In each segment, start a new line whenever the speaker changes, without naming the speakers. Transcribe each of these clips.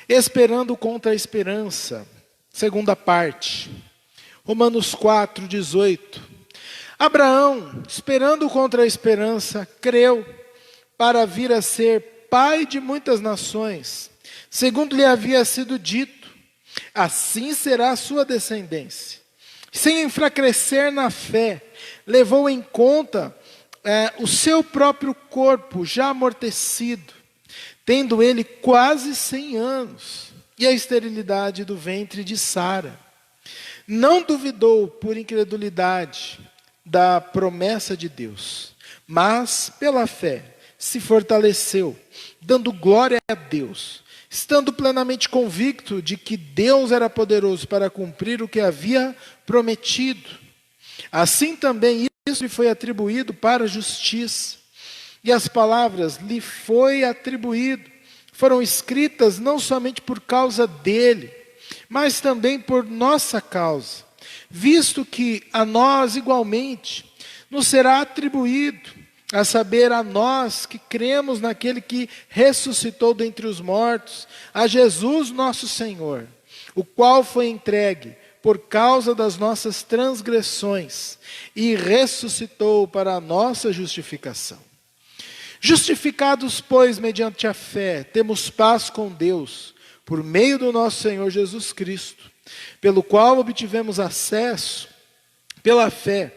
Esperando contra a esperança, segunda parte. Romanos 4:18. Abraão, esperando contra a esperança, creu para vir a ser pai de muitas nações, segundo lhe havia sido dito, assim será a sua descendência. Sem enfraquecer na fé, levou em conta o seu próprio corpo já amortecido, tendo ele quase 100 anos, e a esterilidade do ventre de Sara. Não duvidou por incredulidade da promessa de Deus, mas pela fé se fortaleceu, dando glória a Deus, estando plenamente convicto de que Deus era poderoso para cumprir o que havia prometido. Assim também isso lhe foi atribuído para a justiça. E as palavras lhe foi atribuído, foram escritas não somente por causa dele, mas também por nossa causa, visto que a nós igualmente nos será atribuído, a saber, a nós que cremos naquele que ressuscitou dentre os mortos, a Jesus nosso Senhor, o qual foi entregue por causa das nossas transgressões e ressuscitou para a nossa justificação. Justificados, pois, mediante a fé, temos paz com Deus, por meio do nosso Senhor Jesus Cristo, pelo qual obtivemos acesso, pela fé,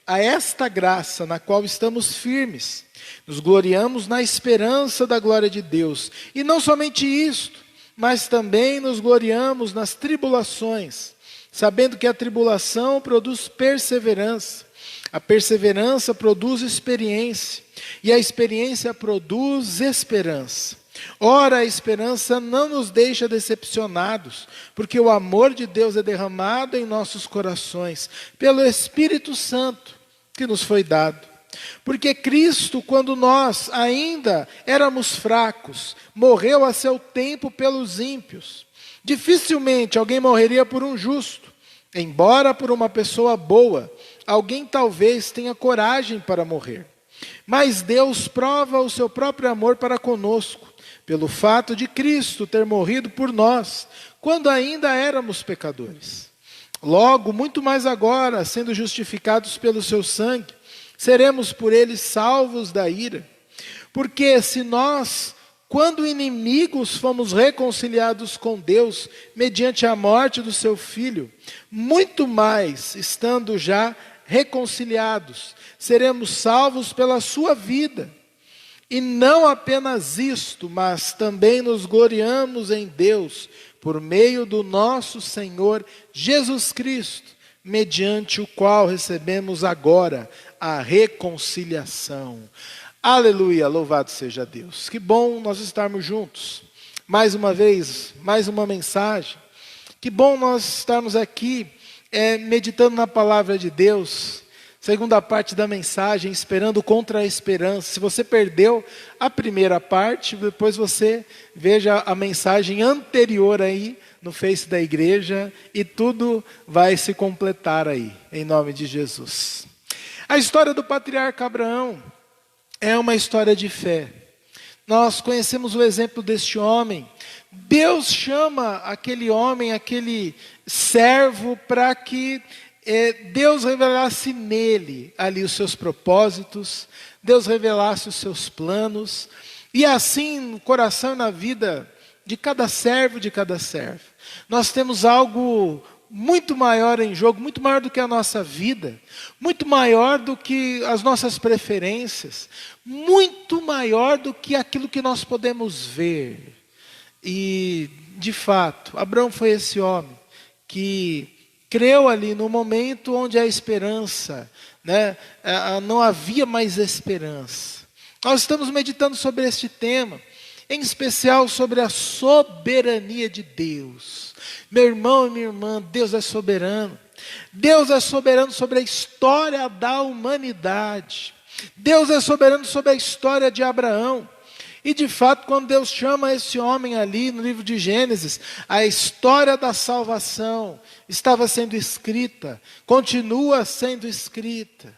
a esta graça na qual estamos firmes. Nos gloriamos na esperança da glória de Deus. E não somente isto, mas também nos gloriamos nas tribulações, sabendo que a tribulação produz perseverança. A perseverança produz experiência, e a experiência produz esperança. Ora, a esperança não nos deixa decepcionados, porque o amor de Deus é derramado em nossos corações, pelo Espírito Santo que nos foi dado. Porque Cristo, quando nós ainda éramos fracos, morreu a seu tempo pelos ímpios. Dificilmente alguém morreria por um justo, embora por uma pessoa boa, alguém talvez tenha coragem para morrer. Mas Deus prova o seu próprio amor para conosco, pelo fato de Cristo ter morrido por nós, quando ainda éramos pecadores. Logo, muito mais agora, sendo justificados pelo seu sangue, seremos por ele salvos da ira. Porque se nós, quando inimigos, fomos reconciliados com Deus, mediante a morte do seu Filho, muito mais, estando já reconciliados, seremos salvos pela sua vida. E não apenas isto, mas também nos gloriamos em Deus, por meio do nosso Senhor Jesus Cristo, mediante o qual recebemos agora a reconciliação. Aleluia, louvado seja Deus. Que bom nós estarmos juntos. Mais uma vez, mais uma mensagem. Que bom nós estarmos aqui meditando na palavra de Deus. Segunda parte da mensagem, esperando contra a esperança. Se você perdeu a primeira parte, depois você veja a mensagem anterior aí no Face da igreja e tudo vai se completar aí, em nome de Jesus. A história do patriarca Abraão é uma história de fé. Nós conhecemos o exemplo deste homem. Deus chama aquele homem, aquele servo, para que Deus revelasse nele ali os seus propósitos, Deus revelasse os seus planos, e assim no coração e na vida de cada servo, nós temos algo muito maior em jogo, muito maior do que a nossa vida, muito maior do que as nossas preferências, muito maior do que aquilo que nós podemos ver. E, de fato, Abraão foi esse homem que creu ali no momento onde a esperança, não havia mais esperança. Nós estamos meditando sobre este tema, em especial sobre a soberania de Deus. Meu irmão e minha irmã, Deus é soberano. Deus é soberano sobre a história da humanidade. Deus é soberano sobre a história de Abraão. E de fato, quando Deus chama esse homem ali no livro de Gênesis, a história da salvação estava sendo escrita, continua sendo escrita.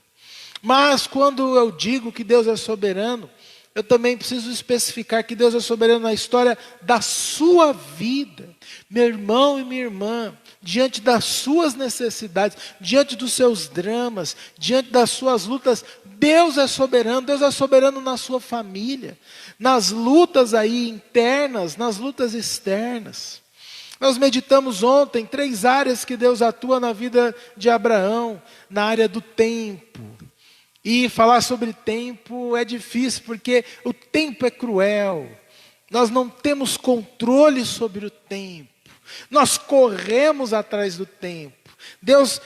Mas quando eu digo que Deus é soberano, eu também preciso especificar que Deus é soberano na história da sua vida. Meu irmão e minha irmã, diante das suas necessidades, diante dos seus dramas, diante das suas lutas, Deus é soberano na sua família, nas lutas aí internas, nas lutas externas. Nós meditamos ontem 3 áreas que Deus atua na vida de Abraão, na área do tempo. E falar sobre tempo é difícil, porque o tempo é cruel. Nós não temos controle sobre o tempo. Nós corremos atrás do tempo. Deus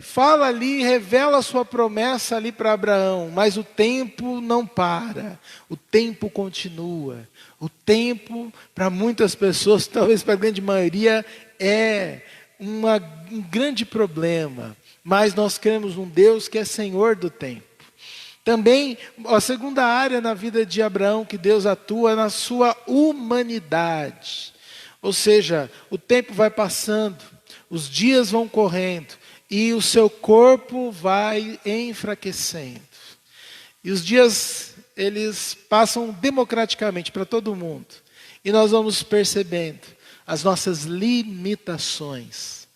fala ali, revela a sua promessa ali para Abraão, mas o tempo não para, o tempo continua. O tempo, para muitas pessoas, talvez para a grande maioria, é um grande problema. Mas nós cremos num Deus que é Senhor do tempo. Também, a segunda área na vida de Abraão que Deus atua é na sua humanidade. Ou seja, o tempo vai passando, os dias vão correndo e o seu corpo vai enfraquecendo. E os dias, eles passam democraticamente para todo mundo. E nós vamos percebendo as nossas limitações.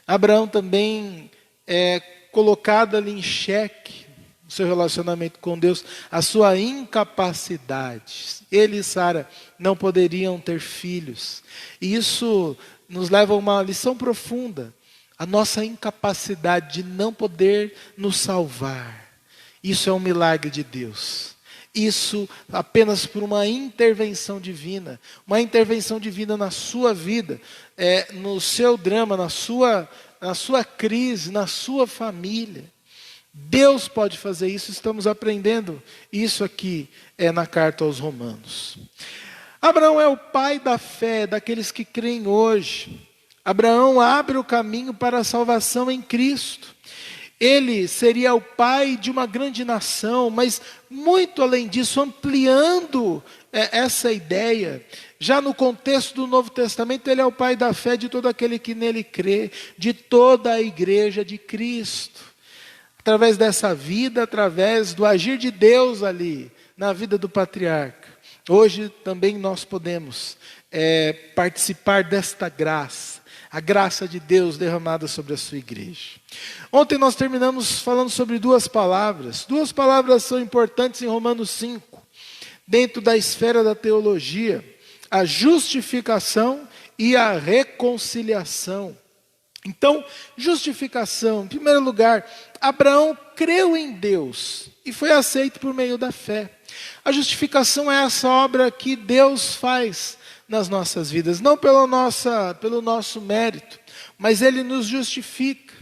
Abraão também é colocado ali em xeque, o seu relacionamento com Deus, a sua incapacidade. Ele e Sara não poderiam ter filhos. E isso nos leva a uma lição profunda. A nossa incapacidade de não poder nos salvar. Isso é um milagre de Deus. Isso apenas por uma intervenção divina. Uma intervenção divina na sua vida, no seu drama, na sua crise, na sua família. Deus pode fazer isso, estamos aprendendo isso aqui na carta aos Romanos. Abraão é o pai da fé, daqueles que creem hoje. Abraão abre o caminho para a salvação em Cristo. Ele seria o pai de uma grande nação, mas muito além disso, ampliando essa ideia. Já no contexto do Novo Testamento, ele é o pai da fé de todo aquele que nele crê, de toda a igreja de Cristo. Através dessa vida, através do agir de Deus ali, na vida do patriarca. Hoje também nós podemos participar desta graça, a graça de Deus derramada sobre a sua igreja. Ontem nós terminamos falando sobre 2 palavras. 2 palavras são importantes em Romanos 5, dentro da esfera da teologia: a justificação e a reconciliação. Então, justificação, em primeiro lugar, Abraão creu em Deus e foi aceito por meio da fé. A justificação é essa obra que Deus faz nas nossas vidas, não pelo nosso mérito, mas Ele nos justifica.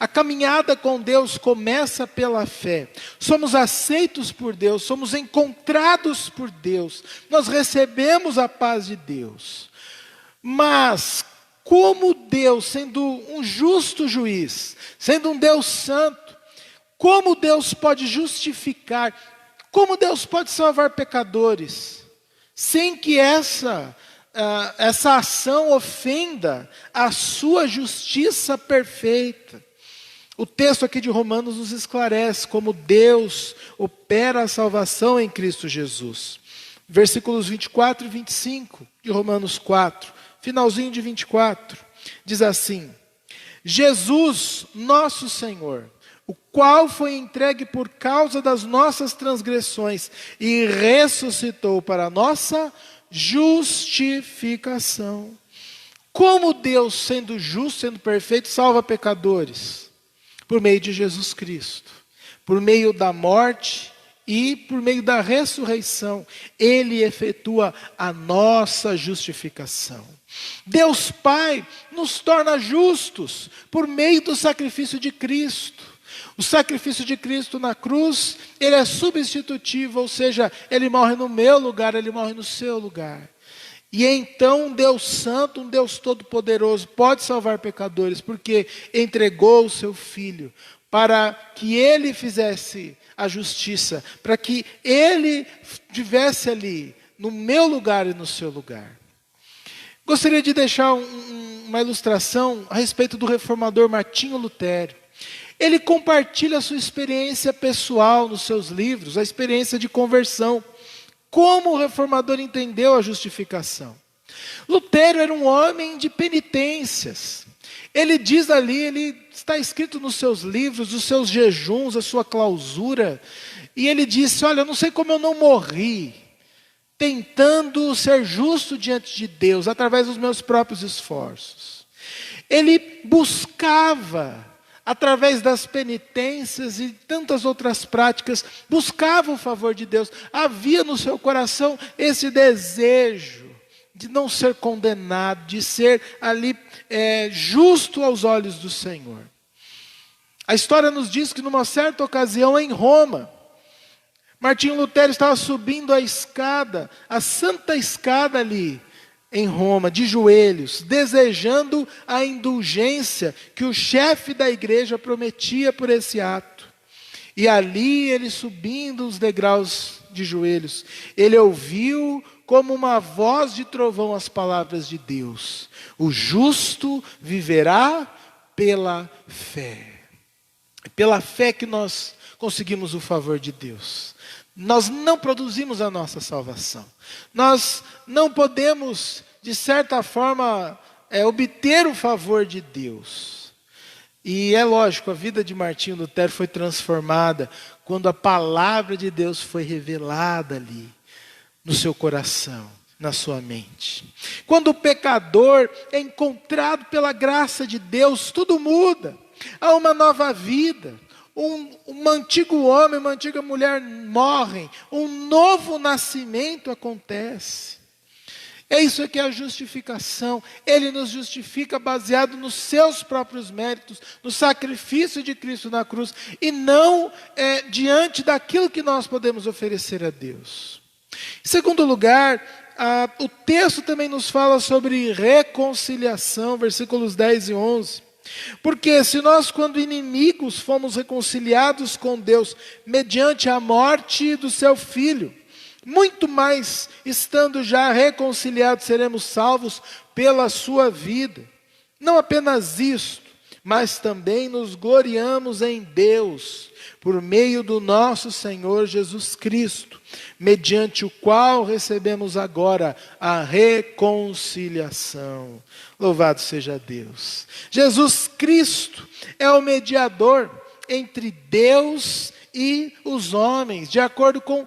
A caminhada com Deus começa pela fé. Somos aceitos por Deus, somos encontrados por Deus, nós recebemos a paz de Deus. Mas como Deus, sendo um justo juiz, sendo um Deus santo, como Deus pode justificar, como Deus pode salvar pecadores, sem que essa ação ofenda a sua justiça perfeita? O texto aqui de Romanos nos esclarece como Deus opera a salvação em Cristo Jesus. Versículos 24 e 25 de Romanos 4. Finalzinho de 24, diz assim: Jesus, nosso Senhor, o qual foi entregue por causa das nossas transgressões e ressuscitou para a nossa justificação. Como Deus, sendo justo, sendo perfeito, salva pecadores? Por meio de Jesus Cristo, por meio da morte e por meio da ressurreição, Ele efetua a nossa justificação. Deus Pai nos torna justos por meio do sacrifício de Cristo. O sacrifício de Cristo na cruz, Ele é substitutivo, ou seja, Ele morre no meu lugar, Ele morre no seu lugar. E então um Deus santo, um Deus todo-poderoso pode salvar pecadores, porque entregou o seu Filho para que Ele fizesse a justiça, para que Ele estivesse ali, no meu lugar e no seu lugar. Gostaria de deixar uma ilustração a respeito do reformador Martinho Lutero. Ele compartilha a sua experiência pessoal nos seus livros, a experiência de conversão. Como o reformador entendeu a justificação? Lutero era um homem de penitências. Ele diz ali, ele está escrito nos seus livros, os seus jejuns, a sua clausura. E ele disse, olha, eu não sei como eu não morri, tentando ser justo diante de Deus, através dos meus próprios esforços. Ele buscava, através das penitências e tantas outras práticas, buscava o favor de Deus. Havia no seu coração esse desejo de não ser condenado, de ser ali justo aos olhos do Senhor. A história nos diz que numa certa ocasião em Roma, Martinho Lutero estava subindo a escada, a santa escada ali em Roma, de joelhos, desejando a indulgência que o chefe da igreja prometia por esse ato. E ali ele subindo os degraus de joelhos, ele ouviu como uma voz de trovão as palavras de Deus: o justo viverá pela fé. É pela fé que nós conseguimos o favor de Deus. Nós não produzimos a nossa salvação. Nós não podemos, de certa forma, obter o favor de Deus. E é lógico, a vida de Martinho Lutero foi transformada quando a palavra de Deus foi revelada ali, no seu coração, na sua mente. Quando o pecador é encontrado pela graça de Deus, tudo muda. Há uma nova vida. Um antigo homem, uma antiga mulher morrem. Um novo nascimento acontece. É isso que é a justificação. Ele nos justifica baseado nos seus próprios méritos, no sacrifício de Cristo na cruz, e não diante daquilo que nós podemos oferecer a Deus. Em segundo lugar, o texto também nos fala sobre reconciliação, versículos 10 e 11. Porque se nós, quando inimigos, fomos reconciliados com Deus mediante a morte do seu Filho, muito mais, estando já reconciliados, seremos salvos pela sua vida. Não apenas isto, mas também nos gloriamos em Deus, por meio do nosso Senhor Jesus Cristo, mediante o qual recebemos agora a reconciliação. Louvado seja Deus. Jesus Cristo é o mediador entre Deus e os homens, de acordo com 1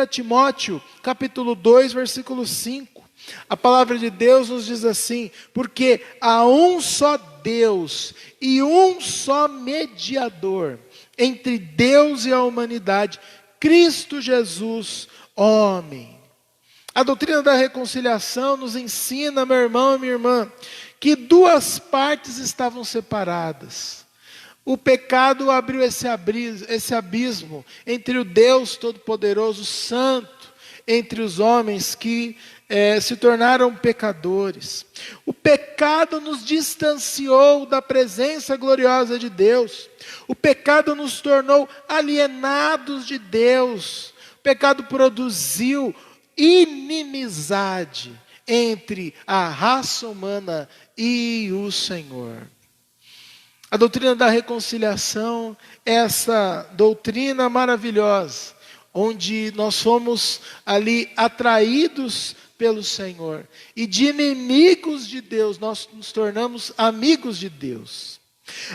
Timóteo, capítulo 2, versículo 5. A palavra de Deus nos diz assim: porque há um só Deus e um só mediador entre Deus e a humanidade, Cristo Jesus, homem. A doutrina da reconciliação nos ensina, meu irmão e minha irmã, que duas partes estavam separadas. O pecado abriu esse abismo entre o Deus Todo-Poderoso, Santo, entre os homens que se tornaram pecadores. O pecado nos distanciou da presença gloriosa de Deus. O pecado nos tornou alienados de Deus. O pecado produziu inimizade entre a raça humana e o Senhor. A doutrina da reconciliação é essa doutrina maravilhosa, onde nós somos ali atraídos pelo Senhor, e de inimigos de Deus nós nos tornamos amigos de Deus.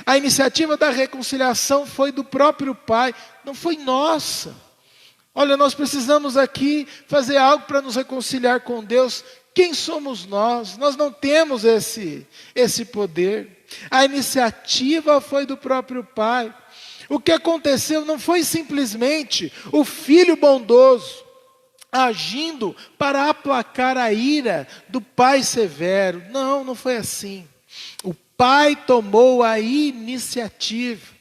A iniciativa da reconciliação foi do próprio Pai, não foi nossa. Olha, nós precisamos aqui fazer algo para nos reconciliar com Deus. Quem somos nós? Nós não temos esse poder. A iniciativa foi do próprio Pai. O que aconteceu não foi simplesmente o Filho bondoso agindo para aplacar a ira do Pai severo. Não, não foi assim. O Pai tomou a iniciativa.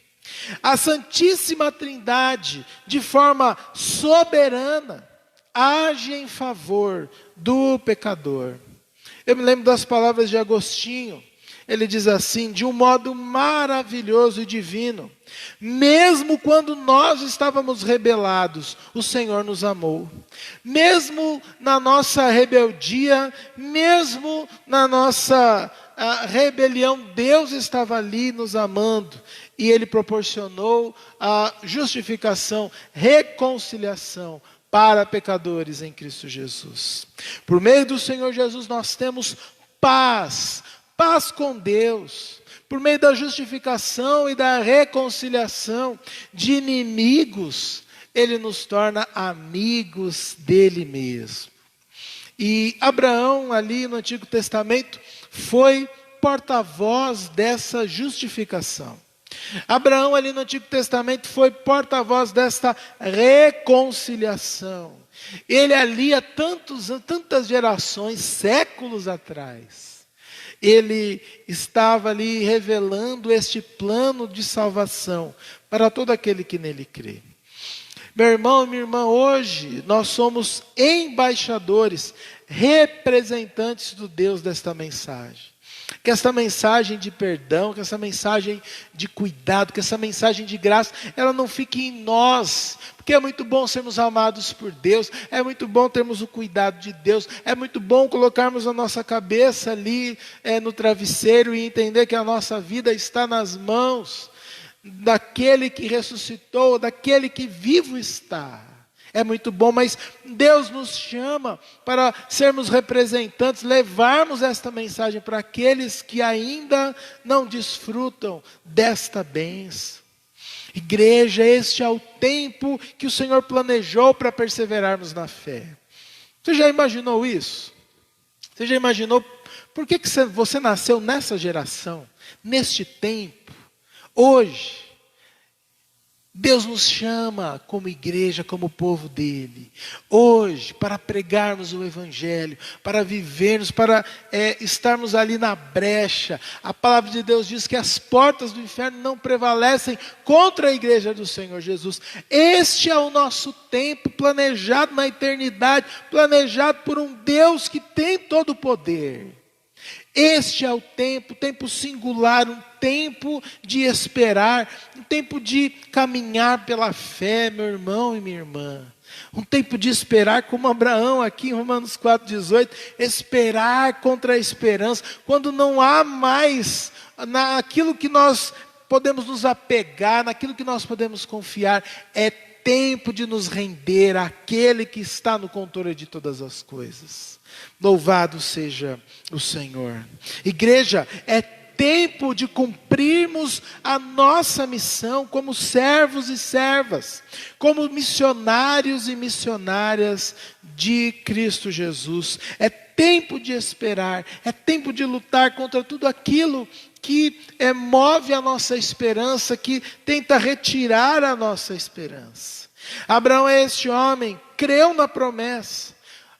A Santíssima Trindade, de forma soberana, age em favor do pecador. Eu me lembro das palavras de Agostinho. Ele diz assim: de um modo maravilhoso e divino, mesmo quando nós estávamos rebelados, o Senhor nos amou. Mesmo na nossa rebeldia, mesmo na nossa rebelião, Deus estava ali nos amando. E Ele proporcionou a justificação, reconciliação para pecadores em Cristo Jesus. Por meio do Senhor Jesus nós temos paz, paz com Deus. Por meio da justificação e da reconciliação de inimigos, Ele nos torna amigos dele mesmo. E Abraão, ali no Antigo Testamento, foi porta-voz dessa justificação. Abraão, ali no Antigo Testamento, foi porta-voz desta reconciliação. Ele ali há tantas gerações, séculos atrás, ele estava ali revelando este plano de salvação para todo aquele que nele crê. Meu irmão e minha irmã, hoje nós somos embaixadores, representantes do Deus desta mensagem. Que essa mensagem de perdão, que essa mensagem de cuidado, que essa mensagem de graça, ela não fique em nós. Porque é muito bom sermos amados por Deus, é muito bom termos o cuidado de Deus, é muito bom colocarmos a nossa cabeça ali no travesseiro e entender que a nossa vida está nas mãos daquele que ressuscitou, daquele que vivo está. É muito bom, mas Deus nos chama para sermos representantes, levarmos esta mensagem para aqueles que ainda não desfrutam desta bênção. Igreja, este é o tempo que o Senhor planejou para perseverarmos na fé. Você já imaginou isso? Você já imaginou por que você nasceu nessa geração, neste tempo, hoje? Deus nos chama como igreja, como povo dele, hoje, para pregarmos o Evangelho, para vivermos, para estarmos ali na brecha. A palavra de Deus diz que as portas do inferno não prevalecem contra a igreja do Senhor Jesus. Este é o nosso tempo, planejado na eternidade, planejado por um Deus que tem todo o poder. Este é o tempo singular, um tempo de esperar, um tempo de caminhar pela fé, meu irmão e minha irmã. Um tempo de esperar, como Abraão aqui em Romanos 4,18, esperar contra a esperança, quando não há mais naquilo que nós podemos nos apegar, naquilo que nós podemos confiar, é tempo de nos render àquele que está no controle de todas as coisas. Louvado seja o Senhor. Igreja, é tempo de cumprirmos a nossa missão como servos e servas, como missionários e missionárias de Cristo Jesus. É tempo de esperar, é tempo de lutar contra tudo aquilo que move a nossa esperança, que tenta retirar a nossa esperança. Abraão é este homem, creu na promessa.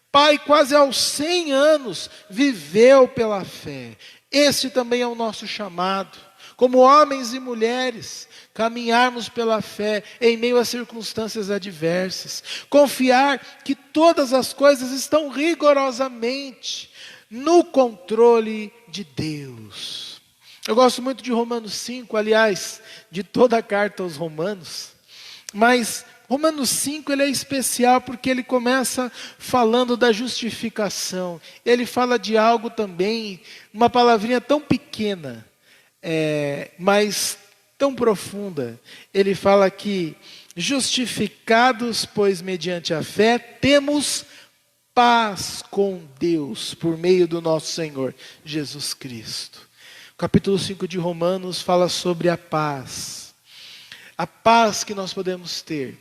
Pai, quase aos 100 anos, viveu pela fé. Este também é o nosso chamado, como homens e mulheres, caminharmos pela fé em meio a circunstâncias adversas. Confiar que todas as coisas estão rigorosamente no controle de Deus. Eu gosto muito de Romanos 5, aliás, de toda a carta aos Romanos, mas Romanos 5 ele é especial porque ele começa falando da justificação. Ele fala de algo também, uma palavrinha tão pequena, mas tão profunda. Ele fala que justificados, pois mediante a fé, temos paz com Deus, por meio do nosso Senhor Jesus Cristo. O capítulo 5 de Romanos fala sobre a paz que nós podemos ter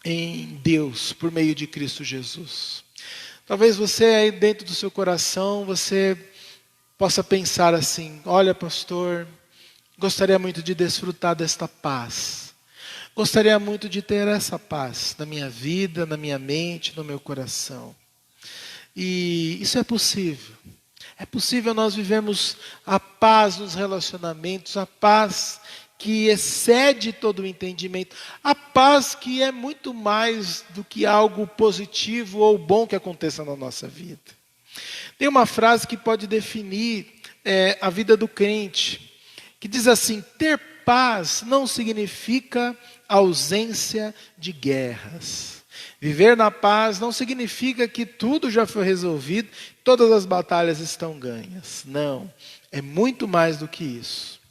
em Deus, por meio de Cristo Jesus. Talvez você aí dentro do seu coração, você possa pensar assim: olha, pastor, gostaria muito de desfrutar desta paz. Gostaria muito de ter essa paz na minha vida, na minha mente, no meu coração. E isso é possível. É possível nós vivermos a paz nos relacionamentos, a paz que excede todo o entendimento, a paz que é muito mais do que algo positivo ou bom que aconteça na nossa vida. Tem uma frase que pode definir a vida do crente, que diz assim: ter paz não significa ausência de guerras. Viver na paz não significa que tudo já foi resolvido, todas as batalhas estão ganhas. Não, é muito mais do que isso.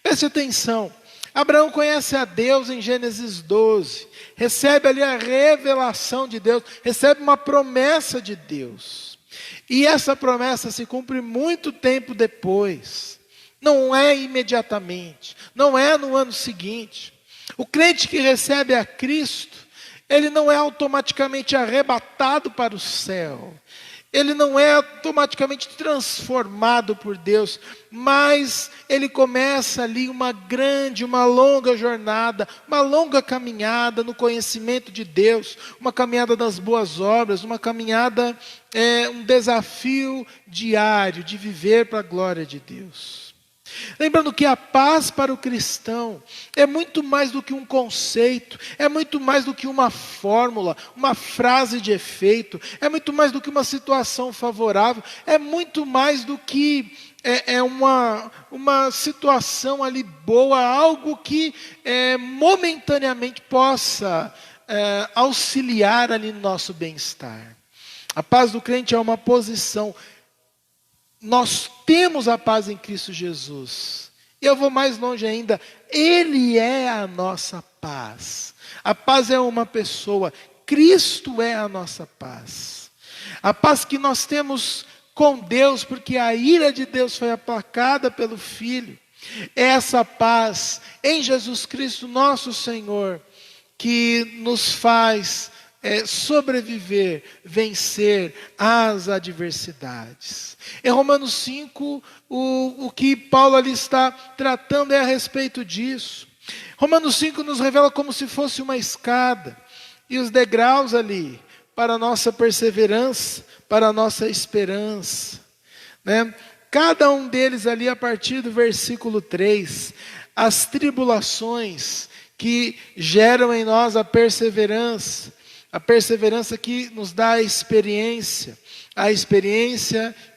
Preste atenção, Abraão conhece a Deus em Gênesis 12, recebe ali a revelação de Deus, recebe uma promessa de Deus. E essa promessa se cumpre muito tempo depois. Não é imediatamente, não é no ano seguinte. O crente que recebe a Cristo, ele não é automaticamente arrebatado para o céu. Ele não é automaticamente transformado por Deus, mas ele começa ali uma longa jornada, uma longa caminhada no conhecimento de Deus, uma caminhada das boas obras, uma caminhada, um desafio diário de viver para a glória de Deus. Lembrando que a paz para o cristão é muito mais do que um conceito, é muito mais do que uma fórmula, uma frase de efeito, é muito mais do que uma situação favorável, é muito mais do que uma situação ali boa, algo que momentaneamente possa auxiliar ali no nosso bem-estar. A paz do crente é uma posição. Nós temos a paz em Cristo Jesus. E eu vou mais longe ainda. Ele é a nossa paz. A paz é uma pessoa. Cristo é a nossa paz. A paz que nós temos com Deus, porque a ira de Deus foi aplacada pelo Filho. É essa paz em Jesus Cristo, nosso Senhor, que nos faz sobreviver, vencer as adversidades. Em Romanos 5, o que Paulo ali está tratando é a respeito disso. Romanos 5 nos revela como se fosse uma escada, e os degraus ali, para a nossa perseverança, para a nossa esperança, né? Cada um deles ali a partir do versículo 3, as tribulações que geram em nós a perseverança que nos dá a experiência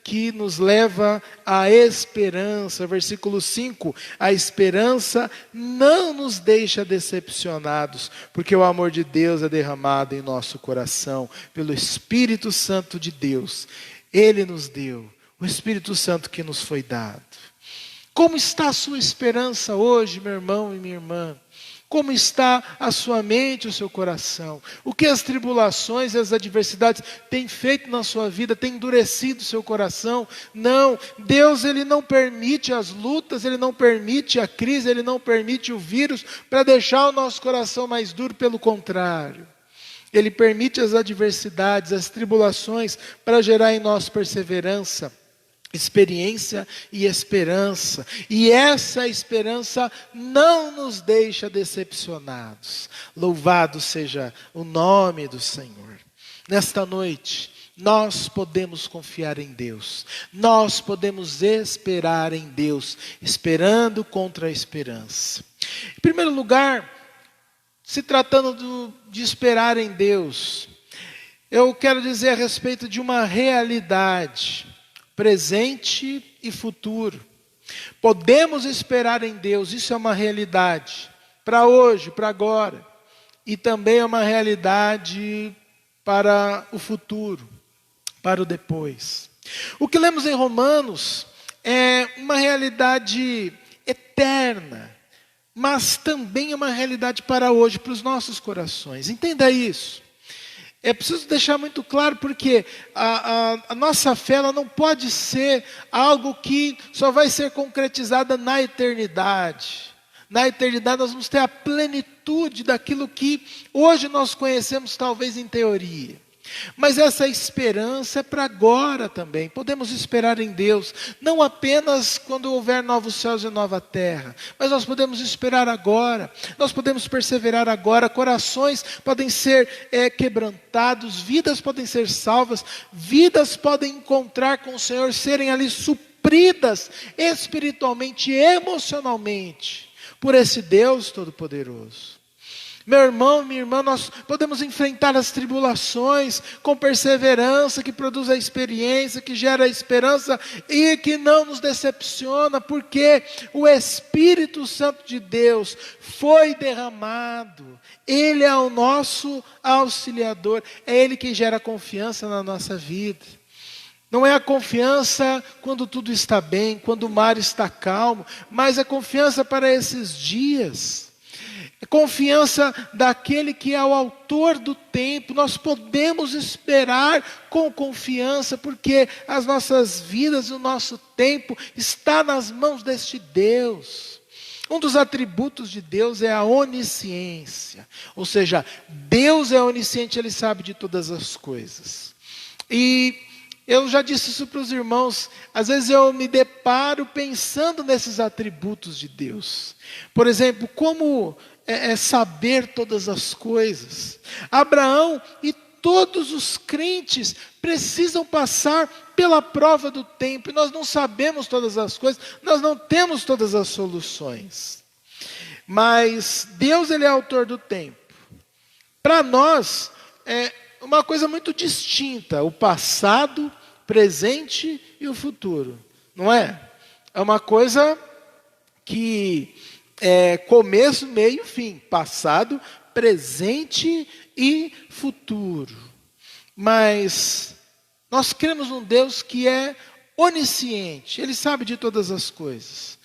que nos leva à esperança. Versículo 5, a esperança não nos deixa decepcionados, porque o amor de Deus é derramado em nosso coração, pelo Espírito Santo de Deus. Ele nos deu, o Espírito Santo que nos foi dado. Como está a sua esperança hoje, meu irmão e minha irmã? Como está a sua mente, o seu coração? O que as tribulações e as adversidades têm feito na sua vida? Tem endurecido o seu coração? Não, Deus ele não permite as lutas, Ele não permite a crise, Ele não permite o vírus para deixar o nosso coração mais duro, pelo contrário. Ele permite as adversidades, as tribulações para gerar em nós perseverança, experiência e esperança. E essa esperança não nos deixa decepcionados. Louvado seja o nome do Senhor. Nesta noite, nós podemos confiar em Deus. Nós podemos esperar em Deus, esperando contra a esperança. Em primeiro lugar, se tratando de esperar em Deus, eu quero dizer a respeito de uma realidade presente e futuro. Podemos esperar em Deus, isso é uma realidade para hoje, para agora, e também é uma realidade para o futuro, para o depois. O que lemos em Romanos é uma realidade eterna, mas também é uma realidade para hoje, para os nossos corações. Entenda isso. É preciso deixar muito claro, porque a nossa fé ela não pode ser algo que só vai ser concretizada na eternidade. Na eternidade nós vamos ter a plenitude daquilo que hoje nós conhecemos talvez em teoria. Mas essa esperança é para agora também. Podemos esperar em Deus, não apenas quando houver novos céus e nova terra, mas nós podemos esperar agora, nós podemos perseverar agora. Corações podem ser quebrantados, vidas podem ser salvas, vidas podem encontrar com o Senhor, serem ali supridas espiritualmente e emocionalmente por esse Deus Todo-Poderoso. Meu irmão, minha irmã, nós podemos enfrentar as tribulações com perseverança, que produz a experiência, que gera a esperança e que não nos decepciona, porque o Espírito Santo de Deus foi derramado. Ele é o nosso auxiliador, é Ele que gera confiança na nossa vida. Não é a confiança quando tudo está bem, quando o mar está calmo, mas a confiança para esses dias. É confiança daquele que é o autor do tempo. Nós podemos esperar com confiança, porque as nossas vidas, o nosso tempo está nas mãos deste Deus. Um dos atributos de Deus é a onisciência, ou seja, Deus é onisciente, Ele sabe de todas as coisas. E eu já disse isso para os irmãos, às vezes eu me deparo pensando nesses atributos de Deus. Por exemplo, como é saber todas as coisas. Abraão e todos os crentes precisam passar pela prova do tempo, e nós não sabemos todas as coisas, nós não temos todas as soluções. Mas Deus, Ele é autor do tempo. Para nós, é uma coisa muito distinta, o passado, presente e o futuro, não é? É uma coisa que é começo, meio, fim, passado, presente e futuro. Mas nós cremos num Deus que é onisciente, Ele sabe de todas as coisas.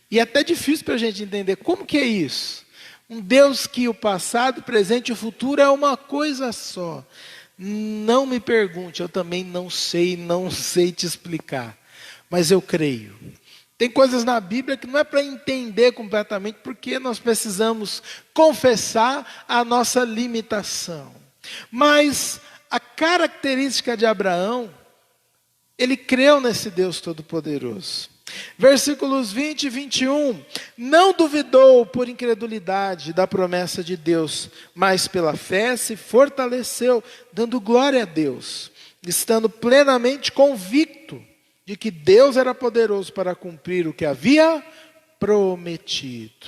E é até difícil para a gente entender como que é isso. Um Deus que o passado, o presente e o futuro é uma coisa só. Não me pergunte, eu também não sei te explicar. Mas eu creio. Tem coisas na Bíblia que não é para entender completamente, porque nós precisamos confessar a nossa limitação. Mas a característica de Abraão, ele creu nesse Deus Todo-Poderoso. Versículos 20 e 21. Não duvidou por incredulidade da promessa de Deus, mas pela fé se fortaleceu, dando glória a Deus, estando plenamente convicto de que Deus era poderoso para cumprir o que havia prometido.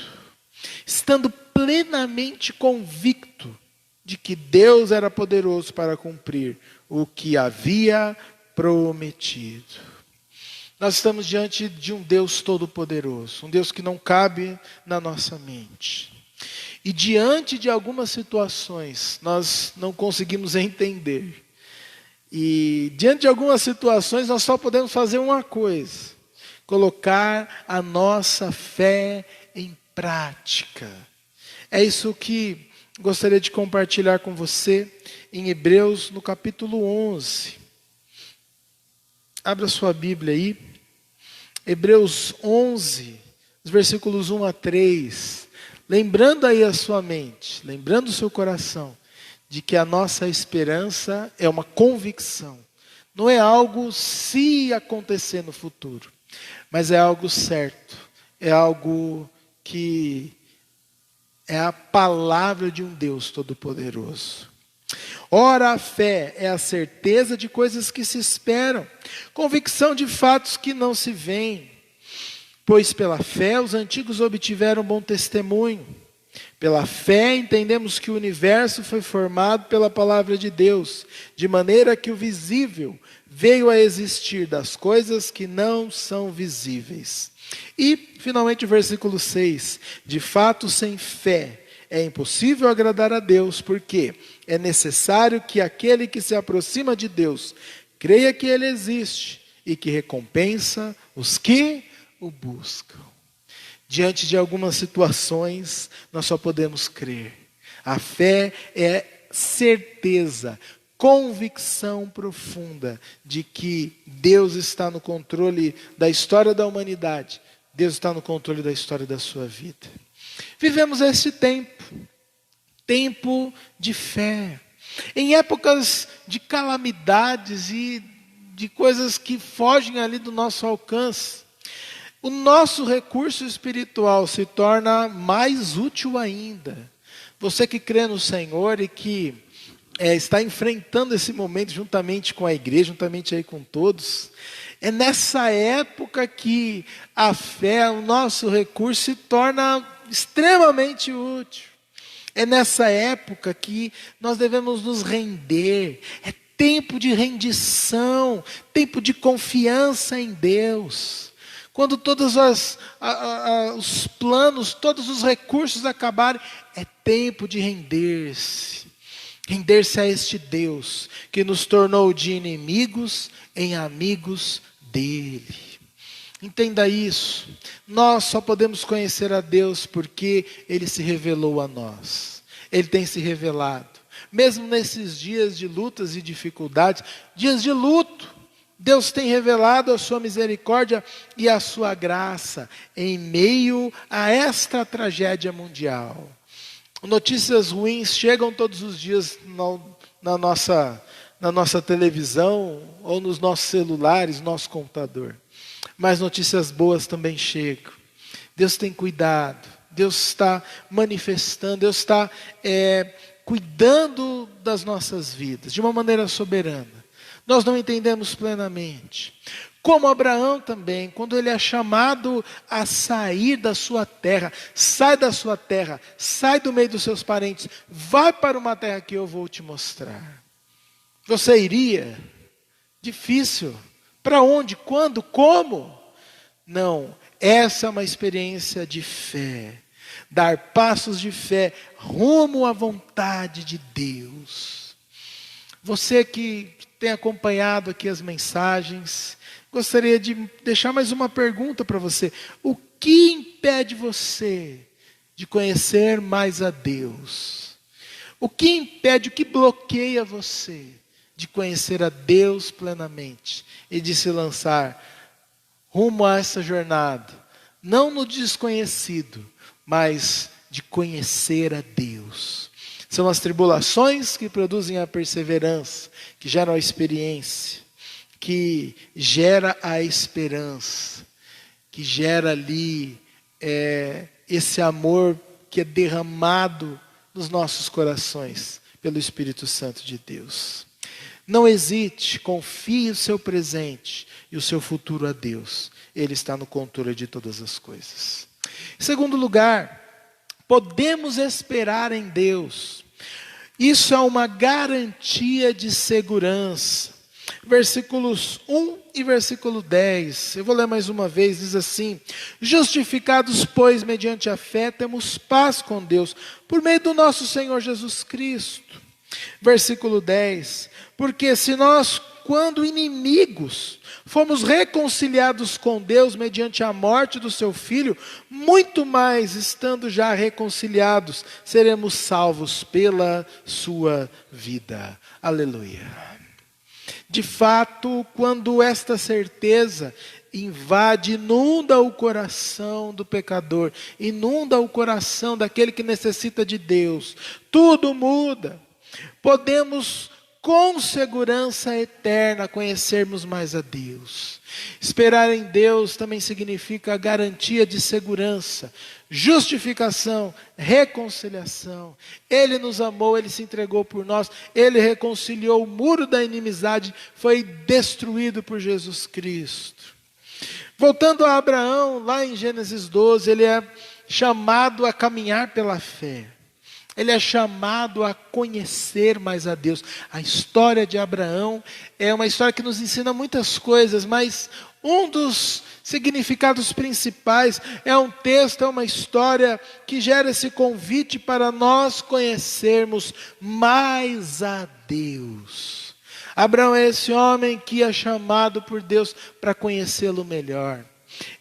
Estando plenamente convicto de que Deus era poderoso para cumprir o que havia prometido. Nós estamos diante de um Deus todo-poderoso, um Deus que não cabe na nossa mente. E diante de algumas situações, nós não conseguimos entender. E diante de algumas situações, nós só podemos fazer uma coisa: colocar a nossa fé em prática. É isso que gostaria de compartilhar com você em Hebreus, no capítulo 11. Abra sua Bíblia aí. Hebreus 11, os versículos 1 a 3. Lembrando aí a sua mente, lembrando o seu coração, de que a nossa esperança é uma convicção. Não é algo se acontecer no futuro, mas é algo certo. É algo que é a palavra de um Deus Todo-Poderoso. Ora, a fé é a certeza de coisas que se esperam, convicção de fatos que não se veem. Pois pela fé os antigos obtiveram bom testemunho. Pela fé entendemos que o universo foi formado pela palavra de Deus, de maneira que o visível veio a existir das coisas que não são visíveis. E, finalmente, o versículo 6. De fato, sem fé é impossível agradar a Deus, porque é necessário que aquele que se aproxima de Deus creia que Ele existe e que recompensa os que o buscam. Diante de algumas situações, nós só podemos crer. A fé é certeza, convicção profunda de que Deus está no controle da história da humanidade. Deus está no controle da história da sua vida. Vivemos esse tempo de fé. Em épocas de calamidades e de coisas que fogem ali do nosso alcance, o nosso recurso espiritual se torna mais útil ainda. Você que crê no Senhor e que está enfrentando esse momento juntamente com a igreja, juntamente aí com todos, é nessa época que a fé, o nosso recurso, se torna extremamente útil. É nessa época que nós devemos nos render. É tempo de rendição, tempo de confiança em Deus. Quando todos os planos, todos os recursos acabarem, é tempo de render-se. Render-se a este Deus que nos tornou de inimigos em amigos dele. Entenda isso. Nós só podemos conhecer a Deus porque Ele se revelou a nós. Ele tem se revelado. Mesmo nesses dias de lutas e dificuldades, dias de luto, Deus tem revelado a sua misericórdia e a sua graça em meio a esta tragédia mundial. Notícias ruins chegam todos os dias na nossa televisão ou nos nossos celulares, nosso computador. Mas notícias boas também chegam. Deus tem cuidado, Deus está manifestando, Deus está cuidando das nossas vidas de uma maneira soberana. Nós não entendemos plenamente. Como Abraão também, quando ele é chamado a sair da sua terra, sai da sua terra, sai do meio dos seus parentes, vai para uma terra que eu vou te mostrar. Você iria? Difícil. Para onde? Quando? Como? Não, essa é uma experiência de fé. Dar passos de fé rumo à vontade de Deus. Você que tem acompanhado aqui as mensagens, gostaria de deixar mais uma pergunta para você. O que impede você de conhecer mais a Deus? O que impede, o que bloqueia você de conhecer a Deus plenamente e de se lançar rumo a essa jornada? Não no desconhecido, mas de conhecer a Deus. São as tribulações que produzem a perseverança, que geram a experiência, que gera a esperança, que gera ali esse amor que é derramado nos nossos corações pelo Espírito Santo de Deus. Não hesite, confie o seu presente e o seu futuro a Deus. Ele está no controle de todas as coisas. Em segundo lugar, podemos esperar em Deus. Isso é uma garantia de segurança. Versículos 1 e versículo 10. Eu vou ler mais uma vez, diz assim: justificados, pois, mediante a fé, temos paz com Deus, por meio do nosso Senhor Jesus Cristo. Versículo 10. Porque se nós, quando inimigos, fomos reconciliados com Deus mediante a morte do seu Filho, muito mais, estando já reconciliados, seremos salvos pela sua vida. Aleluia. De fato, quando esta certeza invade, inunda o coração do pecador, inunda o coração daquele que necessita de Deus, tudo muda. Podemos com segurança eterna conhecermos mais a Deus. Esperar em Deus também significa a garantia de segurança, justificação, reconciliação. Ele nos amou, Ele se entregou por nós, Ele reconciliou o muro da inimizade, foi destruído por Jesus Cristo. Voltando a Abraão, lá em Gênesis 12, ele é chamado a caminhar pela fé. Ele é chamado a conhecer mais a Deus. A história de Abraão é uma história que nos ensina muitas coisas, mas um dos significados principais é um texto, é uma história que gera esse convite para nós conhecermos mais a Deus. Abraão é esse homem que é chamado por Deus para conhecê-lo melhor.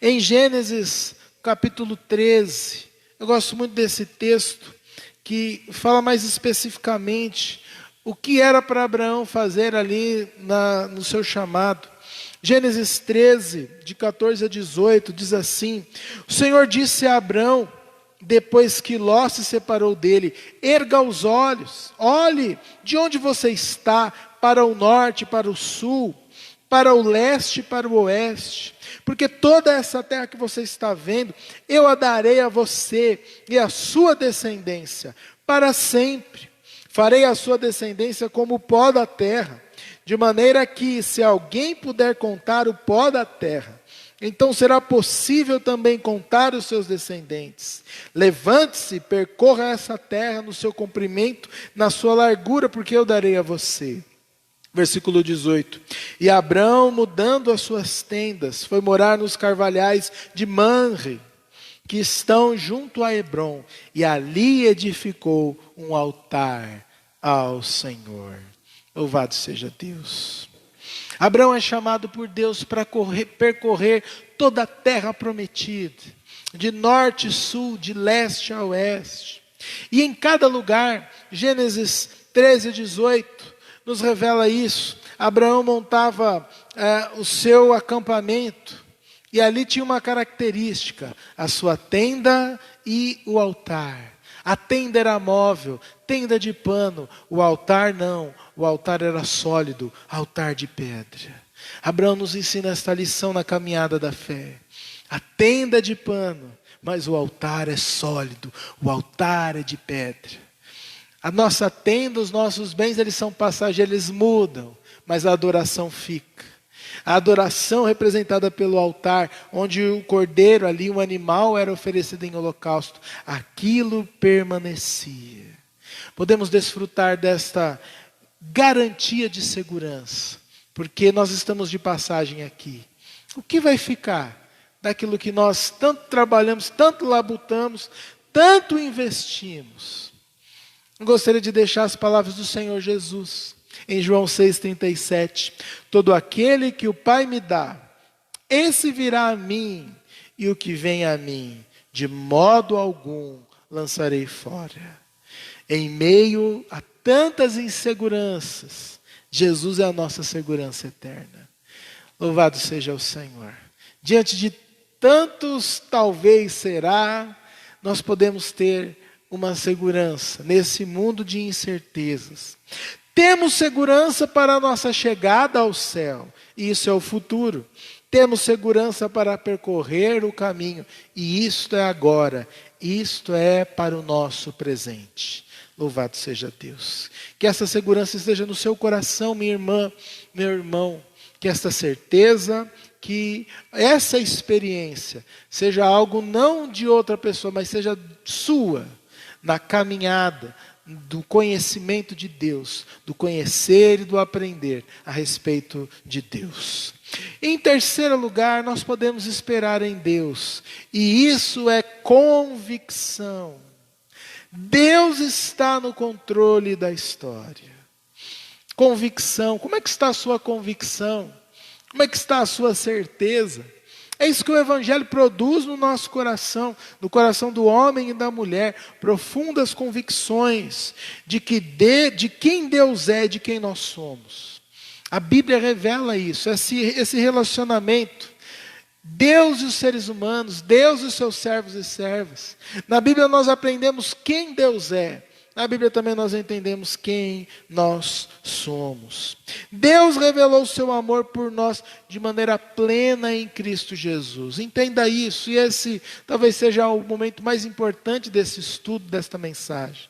Em Gênesis capítulo 13, eu gosto muito desse texto, que fala mais especificamente o que era para Abraão fazer ali no seu chamado. Gênesis 13, de 14 a 18, diz assim: o Senhor disse a Abraão, depois que Ló se separou dele: erga os olhos, olhe de onde você está, para o norte, para o sul, para o leste e para o oeste, porque toda essa terra que você está vendo, eu a darei a você e a sua descendência para sempre. Farei a sua descendência como o pó da terra, de maneira que, se alguém puder contar o pó da terra, então será possível também contar os seus descendentes. Levante-se, percorra essa terra no seu comprimento, na sua largura, porque eu darei a você. Versículo 18. E Abrão, mudando as suas tendas, foi morar nos carvalhais de Manre, que estão junto a Hebrom, e ali edificou um altar ao Senhor. Louvado seja Deus. Abraão é chamado por Deus para percorrer toda a terra prometida, de norte a sul, de leste a oeste. E em cada lugar, Gênesis 13:18 nos revela isso. Abraão montava o seu acampamento, e ali tinha uma característica: a sua tenda e o altar. A tenda era móvel, tenda de pano, o altar não, o altar era sólido, altar de pedra. Abraão nos ensina esta lição na caminhada da fé. A tenda é de pano, mas o altar é sólido, o altar é de pedra. A nossa tenda, os nossos bens, eles são passageiros, eles mudam, mas a adoração fica. A adoração representada pelo altar, onde o cordeiro ali, um animal, era oferecido em holocausto, aquilo permanecia. Podemos desfrutar desta garantia de segurança, porque nós estamos de passagem aqui. O que vai ficar daquilo que nós tanto trabalhamos, tanto labutamos, tanto investimos? Eu gostaria de deixar as palavras do Senhor Jesus, em João 6,37. Todo aquele que o Pai me dá, esse virá a mim, e o que vem a mim, de modo algum lançarei fora. Em meio a tantas inseguranças, Jesus é a nossa segurança eterna. Louvado seja o Senhor. Diante de tantos talvez será, nós podemos ter uma segurança nesse mundo de incertezas. Temos segurança para a nossa chegada ao céu, e isso é o futuro. Temos segurança para percorrer o caminho, e isto é agora, isto é para o nosso presente. Louvado seja Deus. Que essa segurança esteja no seu coração, minha irmã, meu irmão. Que esta certeza, que essa experiência seja algo não de outra pessoa, mas seja sua, na caminhada do conhecimento de Deus, do conhecer e do aprender a respeito de Deus. Em terceiro lugar, nós podemos esperar em Deus, e isso é convicção. Deus está no controle da história. Convicção, como é que está a sua convicção? Como é que está a sua certeza? É isso que o Evangelho produz no nosso coração, no coração do homem e da mulher, profundas convicções de quem Deus é, de quem nós somos. A Bíblia revela isso, esse relacionamento. Deus e os seres humanos, Deus e os seus servos e servas. Na Bíblia nós aprendemos quem Deus é. Na Bíblia também nós entendemos quem nós somos. Deus revelou o seu amor por nós de maneira plena em Cristo Jesus. Entenda isso, e esse talvez seja o momento mais importante desse estudo, desta mensagem.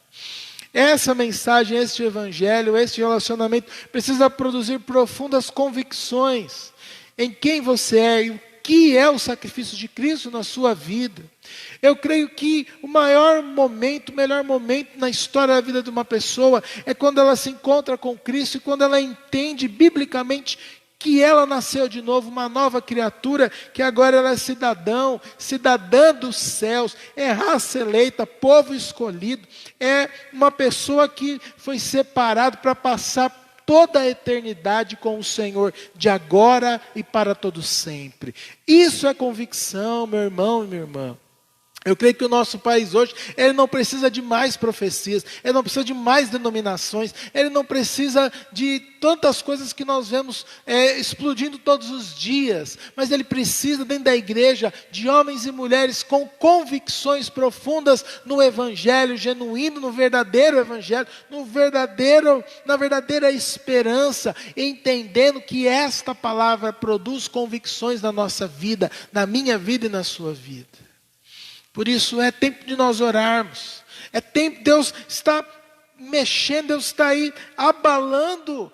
Essa mensagem, este evangelho, este relacionamento precisa produzir profundas convicções em quem você é e o que é o sacrifício de Cristo na sua vida. Eu creio que o melhor momento na história da vida de uma pessoa é quando ela se encontra com Cristo e quando ela entende biblicamente que ela nasceu de novo, uma nova criatura, que agora ela é cidadã dos céus, é raça eleita, povo escolhido, é uma pessoa que foi separada para passar toda a eternidade com o Senhor, de agora e para todo sempre. Isso é convicção, meu irmão e minha irmã. Eu creio que o nosso país hoje, ele não precisa de mais profecias, ele não precisa de mais denominações, ele não precisa de tantas coisas que nós vemos explodindo todos os dias, mas ele precisa dentro da igreja de homens e mulheres com convicções profundas no evangelho genuíno, no verdadeiro evangelho, na verdadeira esperança, entendendo que esta palavra produz convicções na nossa vida, na minha vida e na sua vida. Por isso é tempo de nós orarmos, é tempo, Deus está mexendo, Deus está aí abalando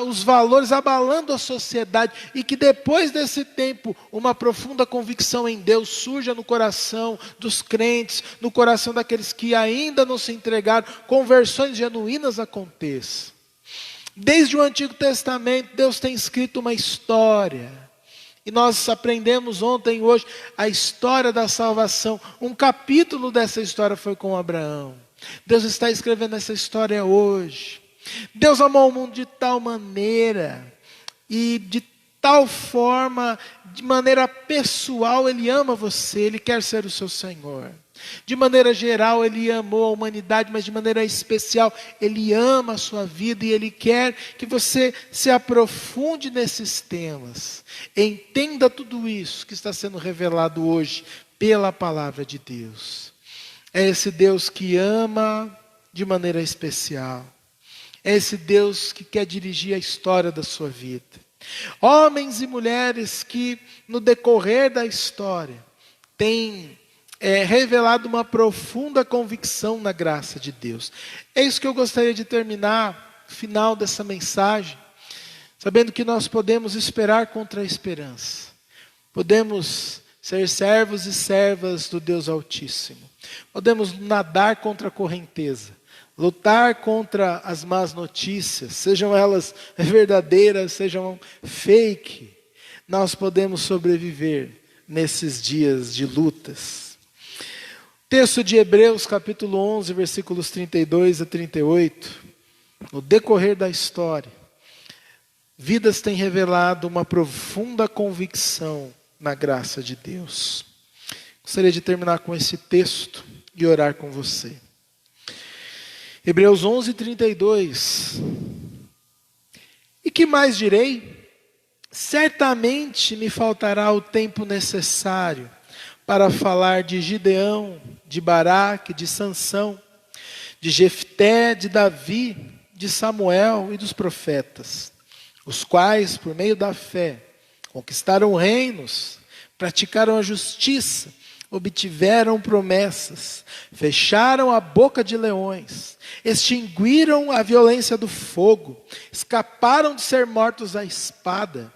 os valores, abalando a sociedade, e que depois desse tempo, uma profunda convicção em Deus surja no coração dos crentes, no coração daqueles que ainda não se entregaram, conversões genuínas aconteçam. Desde o Antigo Testamento, Deus tem escrito uma história. E nós aprendemos ontem e hoje a história da salvação. Um capítulo dessa história foi com Abraão. Deus está escrevendo essa história hoje. Deus amou o mundo de tal maneira e de tal forma, de maneira pessoal, Ele ama você, Ele quer ser o seu Senhor. De maneira geral, Ele amou a humanidade, mas de maneira especial, Ele ama a sua vida e Ele quer que você se aprofunde nesses temas. Entenda tudo isso que está sendo revelado hoje pela palavra de Deus. É esse Deus que ama de maneira especial. É esse Deus que quer dirigir a história da sua vida. Homens e mulheres que no decorrer da história têm revelado uma profunda convicção na graça de Deus. É isso que eu gostaria de terminar, o final dessa mensagem, sabendo que nós podemos esperar contra a esperança. Podemos ser servos e servas do Deus Altíssimo. Podemos nadar contra a correnteza, lutar contra as más notícias, sejam elas verdadeiras, sejam fake. Nós podemos sobreviver nesses dias de lutas. Texto de Hebreus, capítulo 11, versículos 32 a 38. No decorrer da história, vidas têm revelado uma profunda convicção na graça de Deus. Gostaria de terminar com esse texto e orar com você. Hebreus 11, 32. E que mais direi? Certamente me faltará o tempo necessário para falar de Gideão, de Baraque, de Sansão, de Jefté, de Davi, de Samuel e dos profetas, os quais, por meio da fé, conquistaram reinos, praticaram a justiça, obtiveram promessas, fecharam a boca de leões, extinguiram a violência do fogo, escaparam de ser mortos à espada,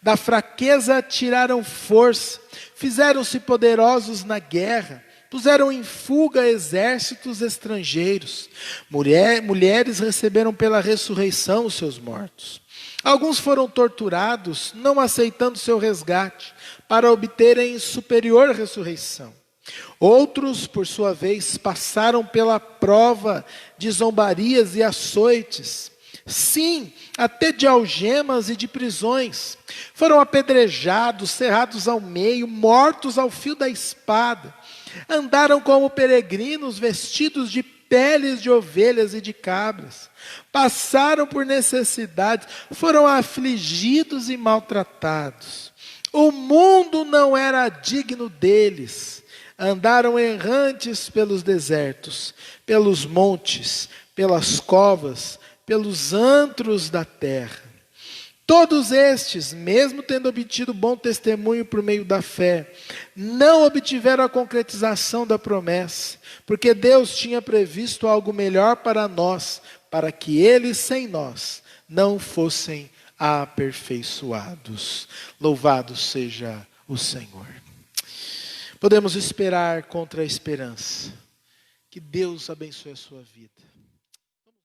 da fraqueza tiraram força, fizeram-se poderosos na guerra, puseram em fuga exércitos estrangeiros, mulheres receberam pela ressurreição os seus mortos. Alguns foram torturados, não aceitando seu resgate, para obterem superior ressurreição. Outros, por sua vez, passaram pela prova de zombarias e açoites. Sim, até de algemas e de prisões. Foram apedrejados, cerrados ao meio, mortos ao fio da espada. Andaram como peregrinos, vestidos de peles de ovelhas e de cabras. Passaram por necessidades, foram afligidos e maltratados. O mundo não era digno deles. Andaram errantes pelos desertos, pelos montes, pelas covas, pelos antros da terra. Todos estes, mesmo tendo obtido bom testemunho por meio da fé, não obtiveram a concretização da promessa, porque Deus tinha previsto algo melhor para nós, para que eles sem nós não fossem aperfeiçoados. Louvado seja o Senhor. Podemos esperar contra a esperança. Que Deus abençoe a sua vida.